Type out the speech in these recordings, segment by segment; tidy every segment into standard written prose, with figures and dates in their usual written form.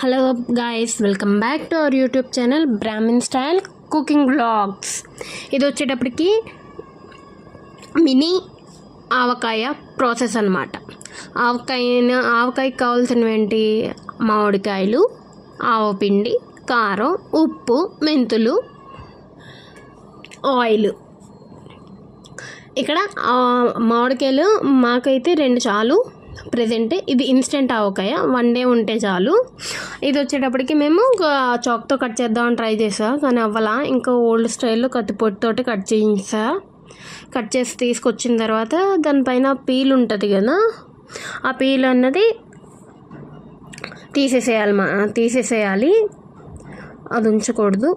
Hello guys, welcome back to our YouTube channel Brahmin style cooking vlogs. ఇది వచ్చేటప్పటికి mini ఆవకాయ process అన్నమాట. ఆవకాయకి కావాల్సినవి ఏంటి? మామిడికాయలు, ఆవపిండి, కారం, ఉప్పు, మెంతులు, ఆయిల్. ఇక్కడ మామిడికాయలు మాకైతే 2 చాలు. ప్రజెంట్ ఇది ఇన్స్టెంట్ ఆవకాయ, 1 డే ఉంటే చాలు. ఇది వచ్చేటప్పటికి మేము చాక్తో కట్ చేద్దామని ట్రై చేసా, కానీ అవ్వలా. ఇంకా ఓల్డ్ స్టైల్లో కత్తిపొట్టుతోటి కట్ చేయించా. కట్ చేసి తీసుకొచ్చిన తర్వాత దానిపైన పీల్ ఉంటుంది కదా, ఆ పీల్ అన్నది తీసేసేయాలి, అది ఉంచకూడదు.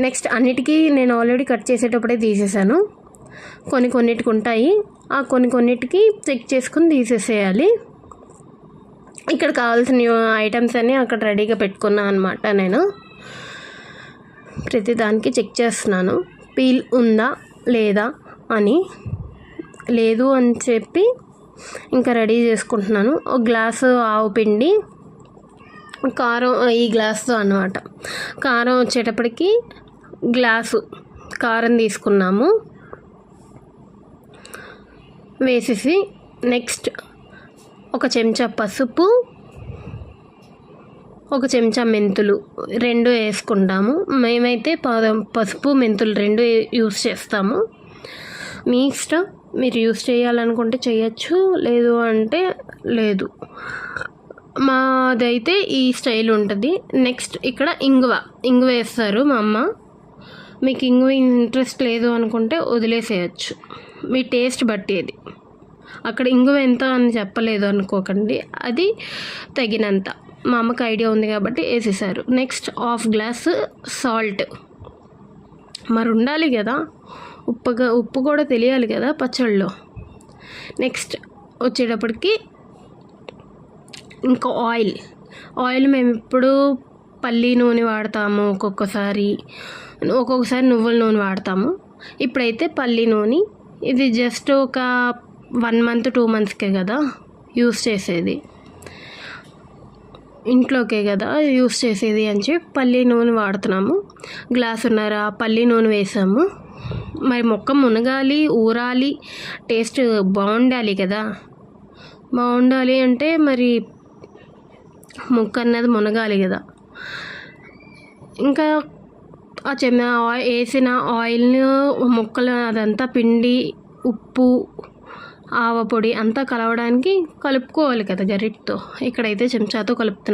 నెక్స్ట్ అన్నిటికీ నేను ఆల్రెడీ కట్ చేసేటప్పుడే తీసేసాను. కొన్నిటికి ఉంటాయి, ఆ కొన్నిటికి చెక్ చేసుకుని తీసేసేయాలి. ఇక్కడ కావాల్సిన ఐటమ్స్ అన్నీ అక్కడ రెడీగా పెట్టుకున్నాను అనమాట. నేను ప్రతిదానికి చెక్ చేస్తున్నాను, పీల్ ఉందా లేదా అని. లేదు అని చెప్పి ఇంకా రెడీ చేసుకుంటున్నాను. ఒక గ్లాసు ఆవు పిండి, కారం ఈ గ్లాస్తో అన్నమాట. కారం వచ్చేటప్పటికి గ్లాసు కారం తీసుకున్నాము వేసేసి, నెక్స్ట్ 1 చెంచా పసుపు, 1 చెంచా మెంతులు 2 వేసుకుంటాము. మేమైతే పసుపు మెంతులు 2 యూస్ చేస్తాము. మీ ఇష్టం, మీరు యూస్ చేయాలనుకుంటే చేయొచ్చు, లేదు అంటే లేదు. మాదైతే ఈ స్టైల్ ఉంటుంది. నెక్స్ట్ ఇక్కడ ఇంగువ వేస్తారు మా అమ్మ. మీకు ఇంగువ ఇంట్రెస్ట్ లేదు అనుకుంటే వదిలేసేయచ్చు, మీ టేస్ట్ బట్టి. అది అక్కడ ఇంగువ ఎంత అని చెప్పలేదు అనుకోకండి, అది తగినంత. మా అమ్మకి ఐడియా ఉంది కాబట్టి వేసేసారు. Next 1/2 glass salt. మరి ఉండాలి కదా, ఉప్పు కూడా తెలియాలి కదా పచ్చళ్ళలో. నెక్స్ట్ వచ్చేటప్పటికి ఇంకా ఆయిల్ మేము ఇప్పుడు పల్లి నూనె వాడతాము, ఒక్కొక్కసారి నువ్వుల నూనె వాడతాము. ఇప్పుడైతే పల్లి నూనె. ఇది జస్ట్ ఒక 1 మంత్ 2 మంత్స్కే కదా యూస్ చేసేది, ఇంట్లోకే కదా యూస్ చేసేది అని చెప్పి పల్లి నూనె వాడుతున్నాము. గ్లాసున్నర పల్లి నూనె వేసాము. మరి మొక్క మునగాలి, ఊరాలి, టేస్ట్ బాగుండాలి కదా. బాగుండాలి అంటే మరి ముక్క అన్నది మునగాలి కదా. ఇంకా వేసిన ఆయిల్ని ముక్కలు అదంతా పిండి, ఉప్పు, ఆవపొడి అంతా కలవడానికి కలుపుకోవాలి కదా గరిటతో. ఇక్కడైతే చెంచాతో కలుపుతున్నాం.